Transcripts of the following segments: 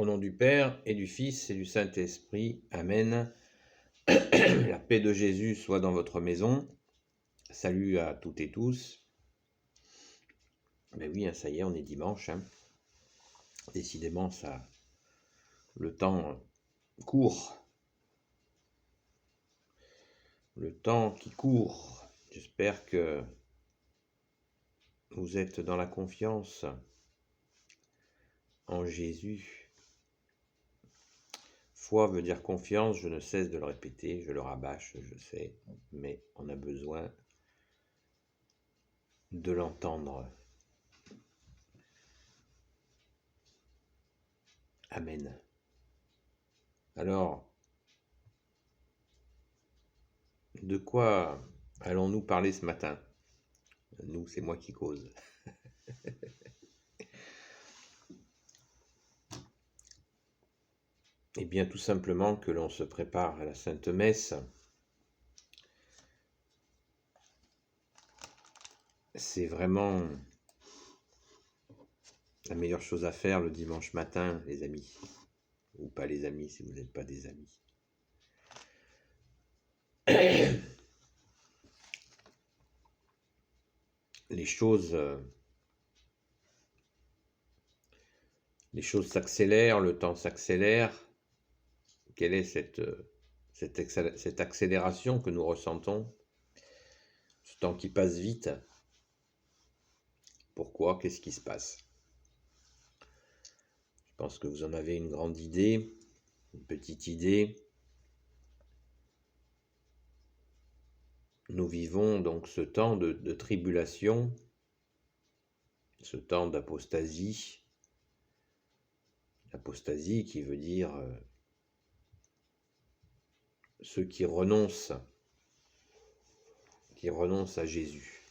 Au nom du Père et du Fils et du Saint-Esprit. Amen. La paix de Jésus soit dans votre maison. Salut à toutes et tous. Ben oui, ça y est, on est dimanche. Décidément, le temps court. Le temps qui court. J'espère que vous êtes dans la confiance en Jésus. Foi veut dire confiance, je ne cesse de le répéter, je le rabâche, je sais, mais on a besoin de l'entendre. Amen. Alors, de quoi allons-nous parler ce matin? Nous, c'est moi qui cause. Eh bien, tout simplement que l'on se prépare à la Sainte Messe. C'est vraiment la meilleure chose à faire le dimanche matin, les amis. Ou pas les amis, si vous n'êtes pas des amis. Les choses s'accélèrent, le temps s'accélère. Quelle est cette accélération que nous ressentons? Ce temps qui passe vite. Pourquoi? Qu'est-ce qui se passe? Je pense que vous en avez une grande idée, une petite idée. Nous vivons donc ce temps de tribulation, ce temps d'apostasie. L'apostasie qui veut dire ceux qui renoncent à Jésus,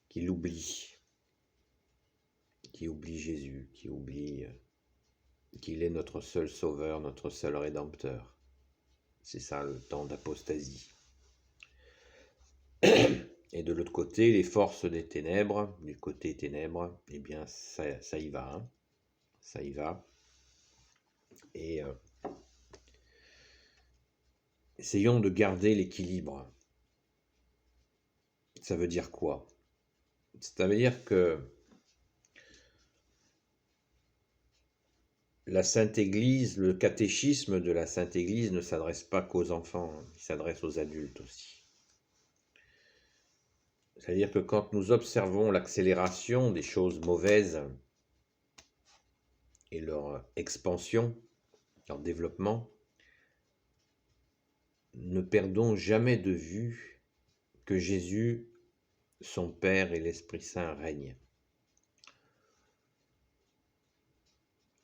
qui l'oublient, qui oublient Jésus, qui oublient qu'il est notre seul sauveur, notre seul rédempteur. C'est ça le temps d'apostasie. Et de l'autre côté, les forces des ténèbres, du côté ténèbres, eh bien ça y va, ça y va. Et essayons de garder l'équilibre. Ça veut dire quoi? Ça veut dire que la Sainte Église, le catéchisme de la Sainte Église ne s'adresse pas qu'aux enfants, il s'adresse aux adultes aussi. C'est-à-dire que quand nous observons l'accélération des choses mauvaises et leur expansion, leur développement, ne perdons jamais de vue que Jésus, son Père et l'Esprit Saint règnent.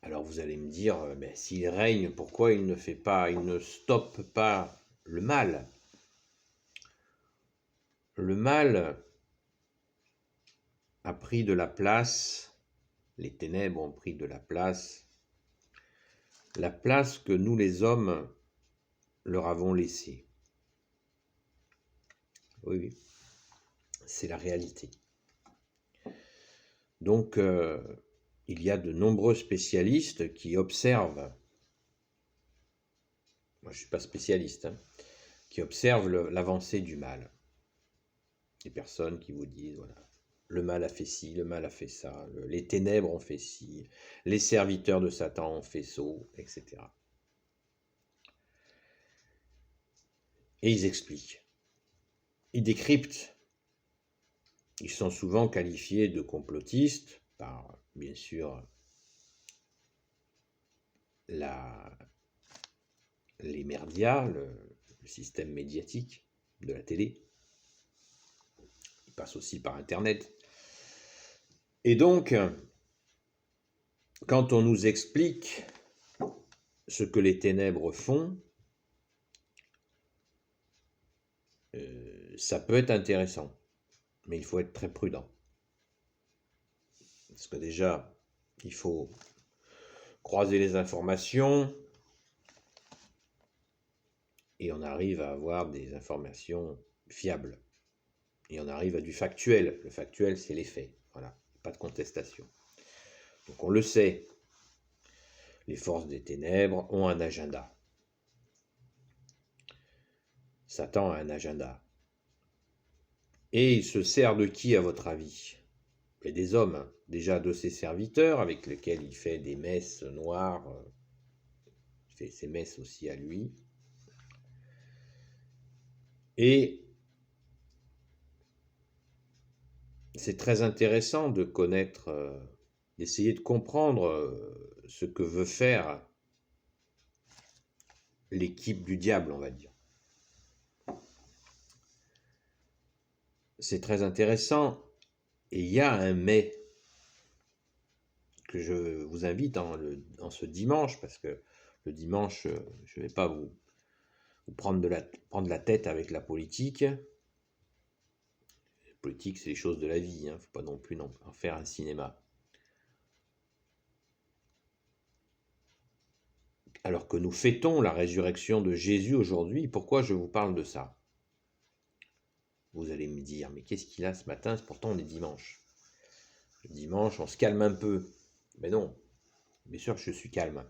Alors vous allez me dire, mais s'il règne, pourquoi il ne stoppe pas le mal? Le mal a pris de la place, les ténèbres ont pris de la place que nous les hommes leur avons laissée. Oui, c'est la réalité. Donc, il y a de nombreux spécialistes qui observent, moi je ne suis pas spécialiste, qui observent l'avancée du mal. Des personnes qui vous disent, voilà, le mal a fait ci, le mal a fait ça, les ténèbres ont fait ci, les serviteurs de Satan ont fait ça, etc. Et ils expliquent, ils décryptent. Ils sont souvent qualifiés de complotistes par, bien sûr, les médias, le système médiatique de la télé. Ils passent aussi par Internet. Et donc, quand on nous explique ce que les ténèbres font, ça peut être intéressant, mais il faut être très prudent. Parce que déjà, il faut croiser les informations et on arrive à avoir des informations fiables. Et on arrive à du factuel. Le factuel, c'est les faits. Voilà, pas de contestation. Donc on le sait. Les forces des ténèbres ont un agenda. Satan a un agenda. Et il se sert de qui, à votre avis? Et des hommes, déjà de ses serviteurs, avec lesquels il fait des messes noires, il fait ses messes aussi à lui. Et c'est très intéressant de connaître, d'essayer de comprendre ce que veut faire l'équipe du diable, on va dire. C'est très intéressant, et il y a un mais que je vous invite en ce dimanche, parce que le dimanche, je ne vais pas vous prendre la tête avec la politique. La politique, c'est les choses de la vie, il ne faut pas non plus en faire un cinéma. Alors que nous fêtons la résurrection de Jésus aujourd'hui, pourquoi je vous parle de ça? Vous allez me dire, mais qu'est-ce qu'il a ce matin? Pourtant, on est dimanche. Le dimanche, on se calme un peu. Mais non, bien sûr, je suis calme.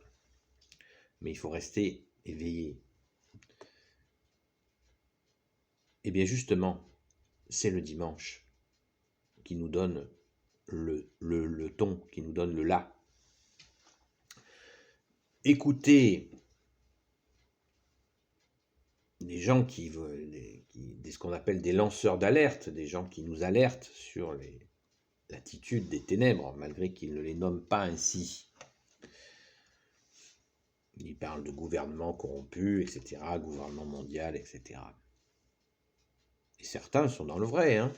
Mais il faut rester éveillé. Eh bien, justement, c'est le dimanche qui nous donne le ton, qui nous donne le là. Écoutez des gens ce qu'on appelle des lanceurs d'alerte, des gens qui nous alertent sur l'attitude des ténèbres, malgré qu'ils ne les nomment pas ainsi. Ils parlent de gouvernement corrompu, etc., gouvernement mondial, etc. Et certains sont dans le vrai, hein.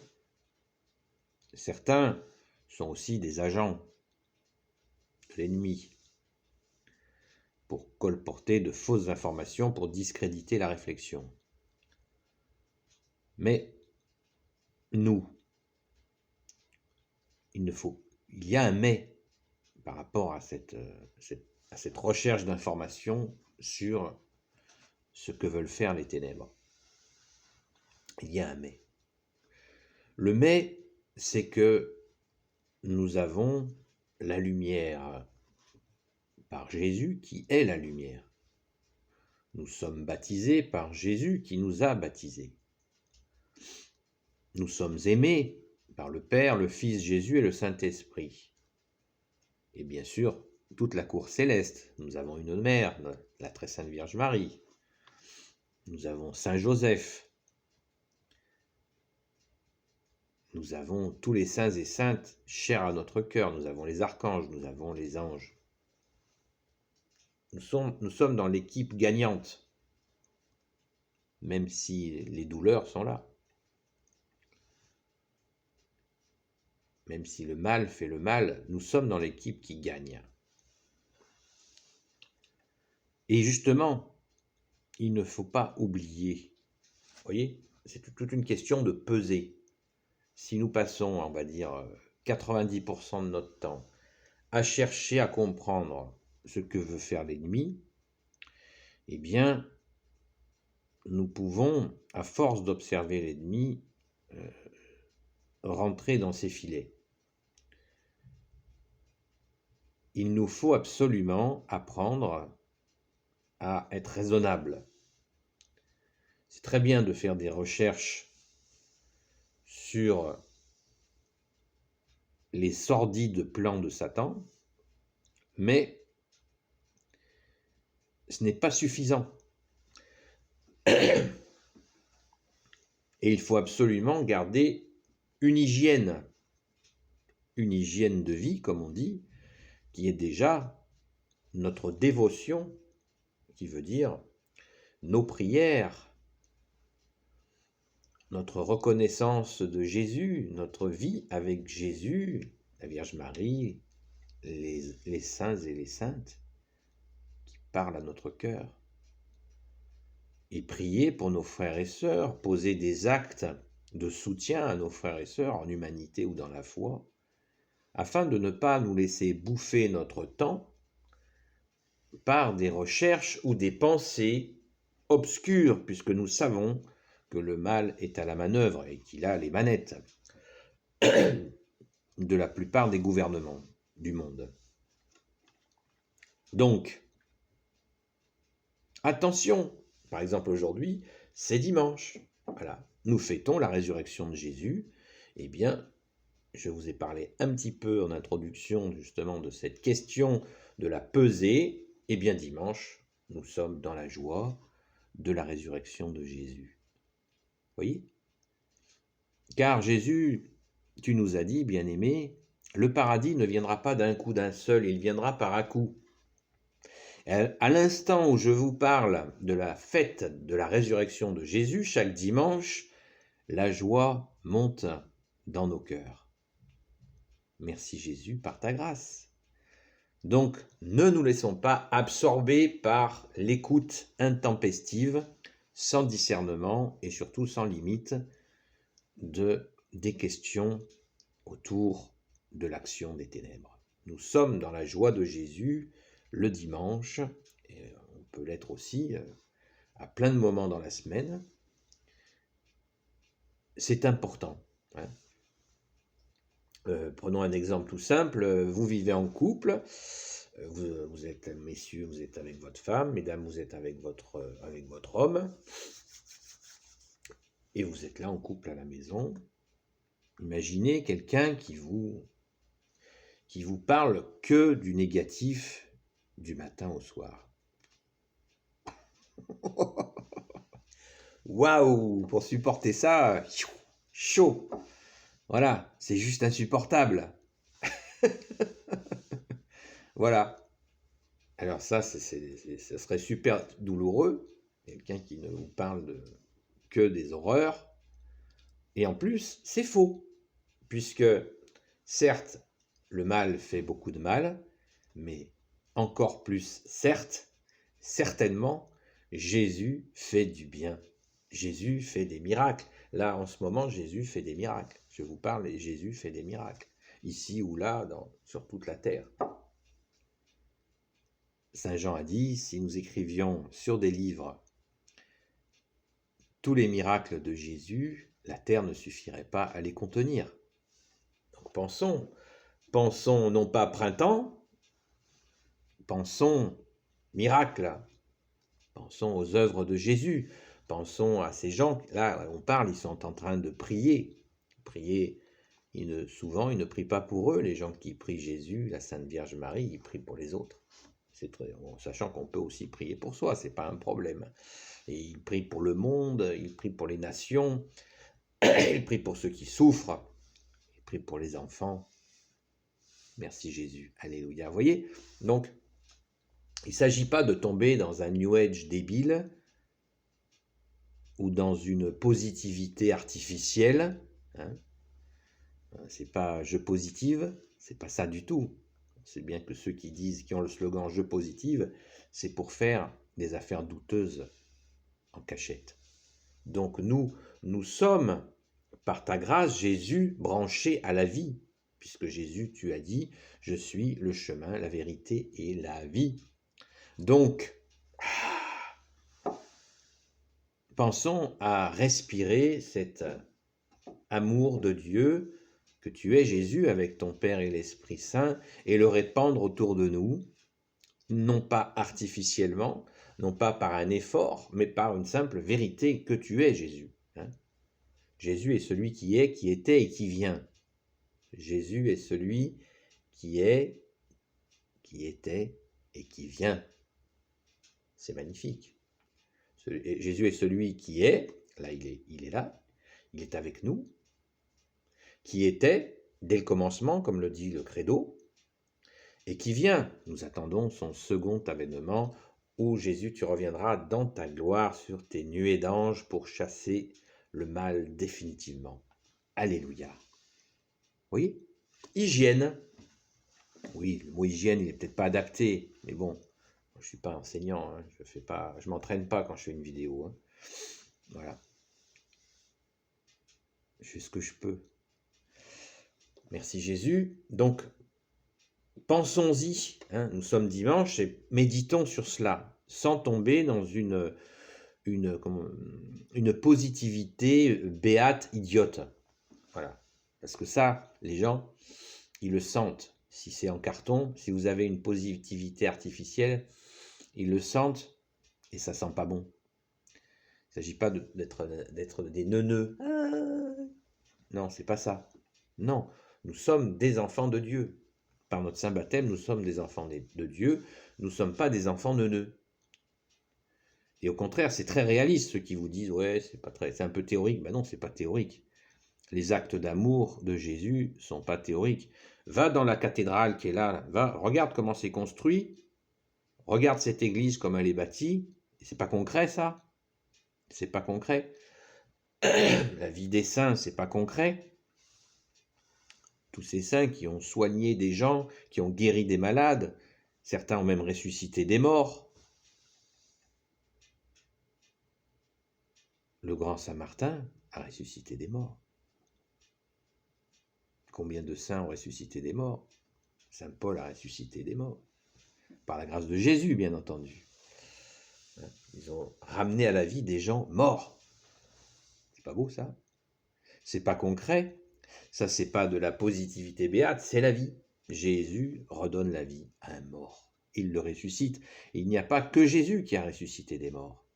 Certains sont aussi des agents de l'ennemi pour colporter de fausses informations, pour discréditer la réflexion. Mais nous, il y a un mais par rapport à cette recherche d'informations sur ce que veulent faire les ténèbres. Il y a un mais. Le mais, c'est que nous avons la lumière par Jésus qui est la lumière. Nous sommes baptisés par Jésus qui nous a baptisés. Nous sommes aimés par le Père, le Fils Jésus et le Saint-Esprit. Et bien sûr, toute la cour céleste. Nous avons une mère, la très sainte Vierge Marie. Nous avons Saint Joseph. Nous avons tous les saints et saintes chers à notre cœur. Nous avons les archanges, nous avons les anges. Nous sommes dans l'équipe gagnante, même si les douleurs sont là. Même si le mal fait le mal, nous sommes dans l'équipe qui gagne. Et justement, il ne faut pas oublier, vous voyez, c'est toute une question de peser. Si nous passons, on va dire, 90% de notre temps à chercher à comprendre ce que veut faire l'ennemi, eh bien, nous pouvons, à force d'observer l'ennemi, rentrer dans ses filets. Il nous faut absolument apprendre à être raisonnable. C'est très bien de faire des recherches sur les sordides plans de Satan, mais ce n'est pas suffisant. Et il faut absolument garder une hygiène de vie, comme on dit, qui est déjà notre dévotion, qui veut dire nos prières, notre reconnaissance de Jésus, notre vie avec Jésus, la Vierge Marie, les saints et les saintes qui parlent à notre cœur. Et prier pour nos frères et sœurs, poser des actes de soutien à nos frères et sœurs en humanité ou dans la foi, afin de ne pas nous laisser bouffer notre temps par des recherches ou des pensées obscures, puisque nous savons que le mal est à la manœuvre et qu'il a les manettes de la plupart des gouvernements du monde. Donc, attention, par exemple aujourd'hui, c'est dimanche. Voilà, nous fêtons la résurrection de Jésus. Eh bien, je vous ai parlé un petit peu en introduction justement de cette question de la pesée. Eh bien, dimanche, nous sommes dans la joie de la résurrection de Jésus. Vous voyez? Car Jésus, tu nous as dit, bien-aimé, le paradis ne viendra pas d'un coup d'un seul, il viendra par à-coups. À l'instant où je vous parle de la fête de la résurrection de Jésus, chaque dimanche, la joie monte dans nos cœurs. Merci Jésus par ta grâce. Donc, ne nous laissons pas absorber par l'écoute intempestive, sans discernement et surtout sans limite, des questions autour de l'action des ténèbres. Nous sommes dans la joie de Jésus le dimanche, et on peut l'être aussi à plein de moments dans la semaine. C'est important. Hein. Prenons un exemple tout simple. Vous vivez en couple, vous êtes, messieurs, vous êtes avec votre femme, mesdames, vous êtes avec votre homme, et vous êtes là en couple à la maison. Imaginez quelqu'un qui vous parle que du négatif du matin au soir. Waouh, pour supporter ça, chaud. Voilà, c'est juste insupportable. Voilà. Alors ça serait super douloureux, quelqu'un qui ne vous parle que des horreurs. Et en plus, c'est faux, puisque certes, le mal fait beaucoup de mal, mais encore plus, certes, certainement, Jésus fait du bien. Jésus fait des miracles. Là, en ce moment, Jésus fait des miracles. Je vous parle et Jésus fait des miracles. Ici ou là, sur toute la terre. Saint Jean a dit, si nous écrivions sur des livres tous les miracles de Jésus, la terre ne suffirait pas à les contenir. Donc pensons non pas printemps, pensons miracle, pensons aux œuvres de Jésus, pensons à ces gens, là on parle, ils sont en train de prier, souvent ils ne prient pas pour eux, les gens qui prient Jésus, la Sainte Vierge Marie, ils prient pour les autres. Sachant qu'on peut aussi prier pour soi, c'est pas un problème. Et ils prient pour le monde, ils prient pour les nations, ils prient pour ceux qui souffrent, ils prient pour les enfants. Merci Jésus, alléluia. Vous voyez? Donc, il ne s'agit pas de tomber dans un New Age débile ou dans une positivité artificielle. Hein. C'est pas je positive, c'est pas ça du tout. C'est bien que ceux qui ont le slogan je positive, c'est pour faire des affaires douteuses en cachette. Donc nous sommes, par ta grâce, Jésus, branchés à la vie, puisque Jésus, tu as dit, je suis le chemin, la vérité et la vie. Donc, pensons à respirer cet amour de Dieu que tu es, Jésus, avec ton Père et l'Esprit Saint, et le répandre autour de nous, non pas artificiellement, non pas par un effort, mais par une simple vérité que tu es, Jésus. Hein. Jésus est celui qui est, qui était et qui vient. Jésus est celui qui est, qui était et qui vient. C'est magnifique. Jésus est celui qui est, là il est là, il est avec nous, qui était dès le commencement, comme le dit le credo, et qui vient. Nous attendons son second avènement, où Jésus, tu reviendras dans ta gloire sur tes nuées d'anges pour chasser le mal définitivement. Alléluia. Vous voyez? Hygiène. Oui, le mot hygiène, il n'est peut-être pas adapté, mais bon, je ne suis pas enseignant, hein, je m'entraîne pas quand je fais une vidéo. Hein. Voilà. Je fais ce que je peux. Merci Jésus. Donc, pensons-y, hein, nous sommes dimanche, et méditons sur cela, sans tomber dans une positivité béate, idiote. Voilà. Parce que ça, les gens, ils le sentent. Si c'est en carton, si vous avez une positivité artificielle, ils le sentent et ça sent pas bon. Il ne s'agit pas d'être des neuneux. Non, c'est pas ça. Non, nous sommes des enfants de Dieu. Par notre saint baptême, nous sommes des enfants de Dieu. Nous ne sommes pas des enfants neuneux. Et au contraire, c'est très réaliste ceux qui vous disent ouais, c'est un peu théorique. Ben non, c'est pas théorique. Les actes d'amour de Jésus sont pas théoriques. Va dans la cathédrale qui est là, regarde comment c'est construit. Regarde cette église comme elle est bâtie. C'est pas concret ça. C'est pas concret. La vie des saints, c'est pas concret. Tous ces saints qui ont soigné des gens, qui ont guéri des malades, certains ont même ressuscité des morts. Le grand Saint Martin a ressuscité des morts. Combien de saints ont ressuscité des morts? Saint Paul a ressuscité des morts. Par la grâce de Jésus, bien entendu. Ils ont ramené à la vie des gens morts. C'est pas beau, ça? C'est pas concret. Ça, c'est pas de la positivité béate, c'est la vie. Jésus redonne la vie à un mort. Il le ressuscite. Il n'y a pas que Jésus qui a ressuscité des morts.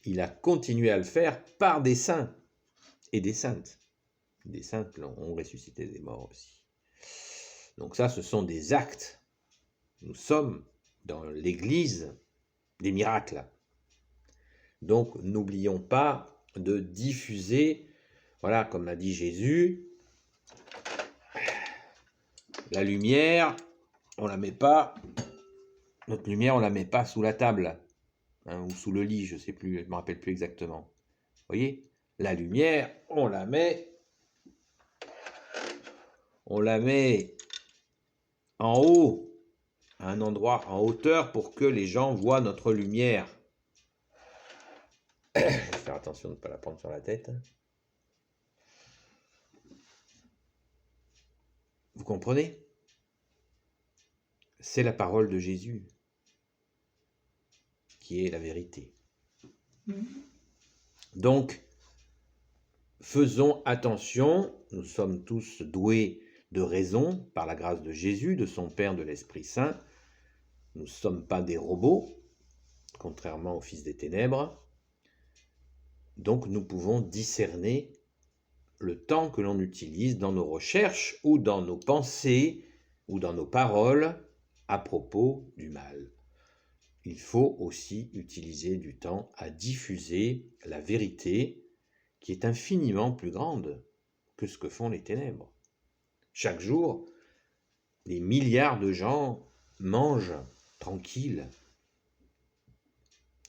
Il a continué à le faire par des saints et des saintes. Des saintes ont ressuscité des morts aussi. Donc ça, ce sont des actes. Nous sommes dans l'Église des miracles. Donc, n'oublions pas de diffuser, voilà, comme l'a dit Jésus, la lumière, on la met pas, notre lumière, on la met pas sous la table, hein, ou sous le lit, je sais plus, je me rappelle plus exactement. Vous voyez, la lumière, on la met en haut, à un endroit en hauteur pour que les gens voient notre lumière. Je vais faire attention de ne pas la prendre sur la tête. Vous comprenez? C'est la parole de Jésus qui est la vérité. Donc, faisons attention, nous sommes tous doués de raison par la grâce de Jésus, de son Père, de l'Esprit Saint. Nous ne sommes pas des robots, contrairement au Fils des Ténèbres. Donc nous pouvons discerner le temps que l'on utilise dans nos recherches ou dans nos pensées ou dans nos paroles à propos du mal. Il faut aussi utiliser du temps à diffuser la vérité qui est infiniment plus grande que ce que font les ténèbres. Chaque jour, des milliards de gens mangent tranquilles.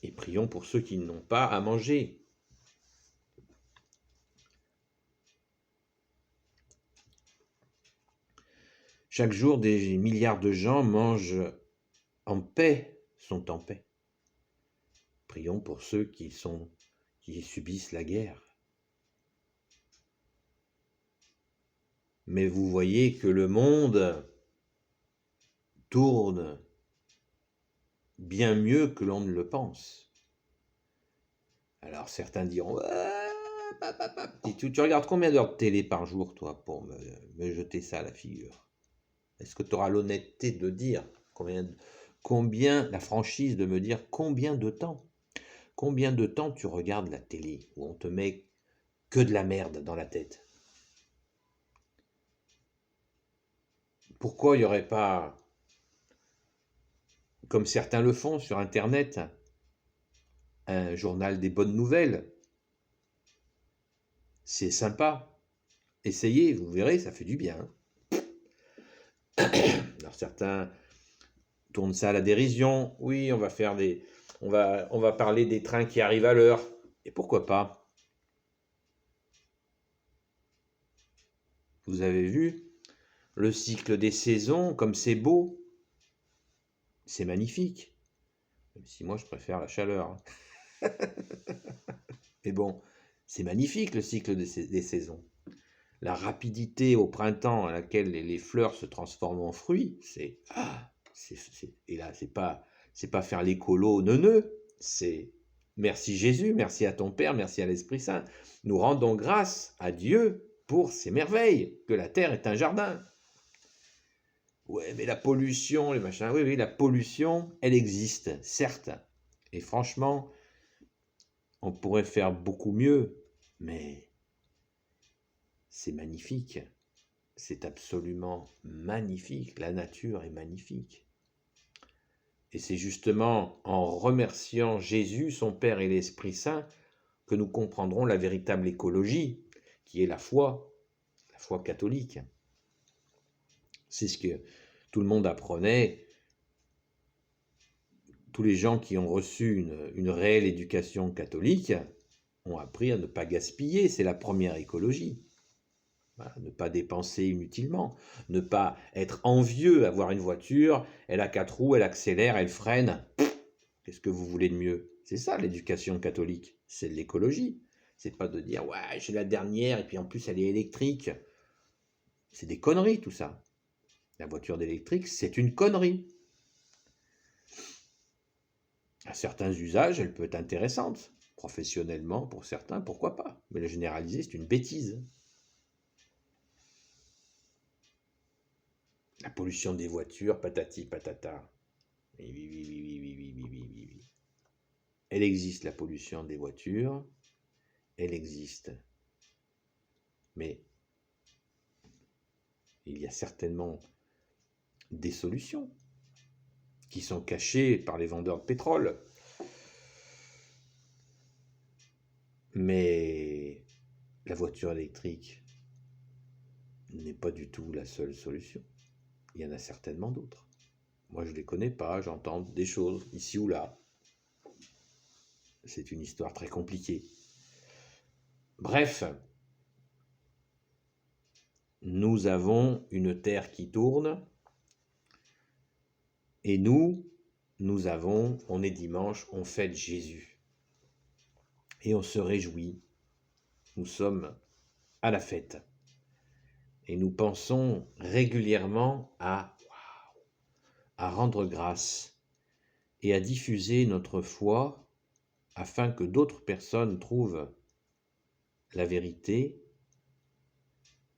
Et prions pour ceux qui n'ont pas à manger. Chaque jour, des milliards de gens mangent en paix, sont en paix. Prions pour ceux qui subissent la guerre. Mais vous voyez que le monde tourne bien mieux que l'on ne le pense. Alors certains diront tu regardes combien d'heures de télé par jour, toi, pour me jeter ça à la figure? Est-ce que tu auras l'honnêteté de dire combien, la franchise de me dire combien de temps tu regardes la télé où on te met que de la merde dans la tête? Pourquoi il n'y aurait pas, comme certains le font sur Internet, un journal des bonnes nouvelles? C'est sympa. Essayez, vous verrez, ça fait du bien. Alors certains tournent ça à la dérision. Oui, on va parler des trains qui arrivent à l'heure. Et pourquoi pas? Vous avez vu le cycle des saisons, comme c'est beau. C'est magnifique. Même si moi, je préfère la chaleur. Mais bon, c'est magnifique le cycle des saisons. La rapidité au printemps à laquelle les fleurs se transforment en fruits, et là, c'est pas faire l'écolo neuneux, c'est merci Jésus, merci à ton Père, merci à l'Esprit Saint. Nous rendons grâce à Dieu pour ces merveilles, que la terre est un jardin. Ouais, mais la pollution, les machins. Oui, oui, la pollution, elle existe, certes. Et franchement, on pourrait faire beaucoup mieux, mais c'est magnifique. C'est absolument magnifique. La nature est magnifique. Et c'est justement en remerciant Jésus, son Père et l'Esprit Saint, que nous comprendrons la véritable écologie, qui est la foi catholique. C'est ce que tout le monde apprenait. Tous les gens qui ont reçu une réelle éducation catholique ont appris à ne pas gaspiller. C'est la première écologie. Voilà, ne pas dépenser inutilement, ne pas être envieux, avoir une voiture, elle a 4 roues, elle accélère, elle freine. Qu'est-ce que vous voulez de mieux? C'est ça l'éducation catholique, c'est de l'écologie. C'est pas de dire ouais, j'ai la dernière et puis en plus elle est électrique. C'est des conneries tout ça. La voiture d'électrique, c'est une connerie. À certains usages, elle peut être intéressante. Professionnellement, pour certains, pourquoi pas. Mais la généraliser, c'est une bêtise. La pollution des voitures, patati patata. Oui, oui, oui, oui, oui, oui, oui, oui, oui, oui. Elle existe, la pollution des voitures. Elle existe. Mais il y a certainement des solutions qui sont cachées par les vendeurs de pétrole. Mais la voiture électrique n'est pas du tout la seule solution. Il y en a certainement d'autres. Moi, je ne les connais pas, j'entends des choses ici ou là. C'est une histoire très compliquée. Bref, nous avons une terre qui tourne et nous avons, on est dimanche, on fête Jésus. Et on se réjouit. Nous sommes à la fête. Et nous pensons régulièrement à rendre grâce et à diffuser notre foi afin que d'autres personnes trouvent la vérité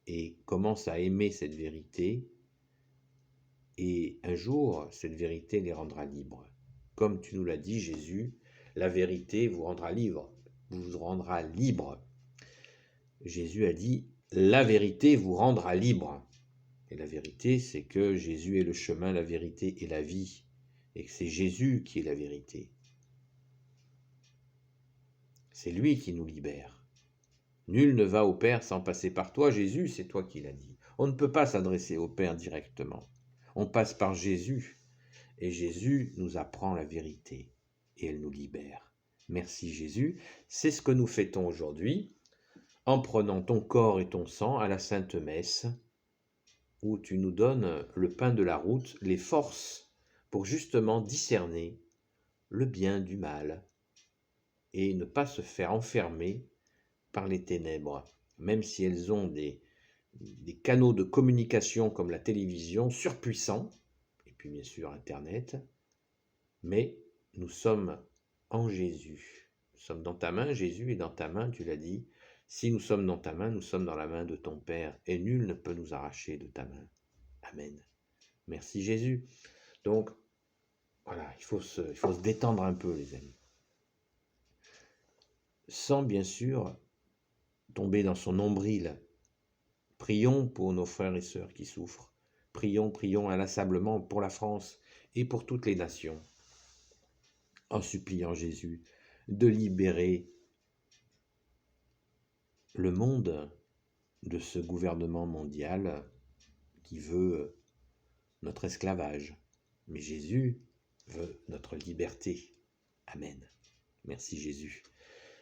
et commencent à aimer cette vérité. Et un jour, cette vérité les rendra libres. Comme tu nous l'as dit, Jésus, la vérité vous rendra libre. Vous rendra libre. Jésus a dit, la vérité vous rendra libre. Et la vérité, c'est que Jésus est le chemin, la vérité et la vie. Et que c'est Jésus qui est la vérité. C'est lui qui nous libère. Nul ne va au Père sans passer par toi, Jésus, c'est toi qui l'as dit. On ne peut pas s'adresser au Père directement. On passe par Jésus. Et Jésus nous apprend la vérité. Et elle nous libère. Merci Jésus. C'est ce que nous fêtons aujourd'hui en prenant ton corps et ton sang à la Sainte Messe, où tu nous donnes le pain de la route, les forces pour justement discerner le bien du mal et ne pas se faire enfermer par les ténèbres, même si elles ont des canaux de communication comme la télévision surpuissants, et puis bien sûr Internet, mais nous sommes en Jésus. Nous sommes dans ta main, Jésus est dans ta main, tu l'as dit. Si nous sommes dans ta main, nous sommes dans la main de ton Père, et nul ne peut nous arracher de ta main. Amen. Merci Jésus. Donc, voilà, il faut se détendre un peu, les amis. Sans, bien sûr, tomber dans son nombril. Prions pour nos frères et sœurs qui souffrent. Prions, prions inlassablement pour la France et pour toutes les nations, en suppliant Jésus de libérer le monde de ce gouvernement mondial qui veut notre esclavage. Mais Jésus veut notre liberté. Amen. Merci Jésus.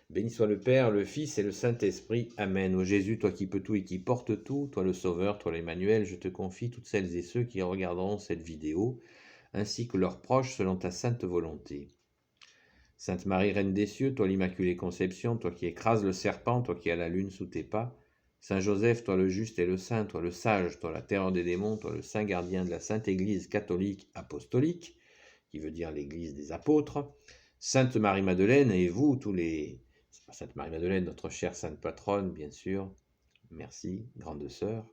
Béni soit le Père, le Fils et le Saint-Esprit. Amen. Ô Jésus, toi qui peux tout et qui portes tout, toi le Sauveur, toi l'Emmanuel, je te confie toutes celles et ceux qui regarderont cette vidéo, ainsi que leurs proches selon ta sainte volonté. Sainte Marie, Reine des cieux, toi l'Immaculée Conception, toi qui écrases le serpent, toi qui as la lune sous tes pas. Saint Joseph, toi le juste et le saint, toi le sage, toi la terreur des démons, toi le saint gardien de la Sainte Église catholique apostolique, qui veut dire l'Église des apôtres. Sainte Marie-Madeleine et vous, tous les... Sainte Marie-Madeleine, notre chère sainte patronne, bien sûr. Merci, grande sœur.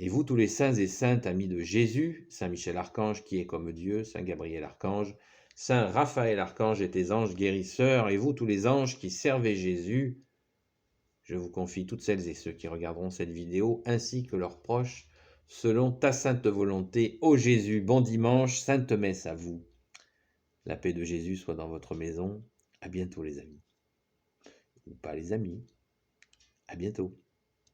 Et vous, tous les saints et saintes amis de Jésus, Saint Michel Archange qui est comme Dieu, Saint Gabriel Archange, Saint Raphaël Archange et tes anges guérisseurs, et vous, tous les anges qui servez Jésus, je vous confie toutes celles et ceux qui regarderont cette vidéo, ainsi que leurs proches, selon ta sainte volonté. Ô Jésus, bon dimanche, sainte messe à vous. La paix de Jésus soit dans votre maison. À bientôt les amis. Ou pas les amis. À bientôt.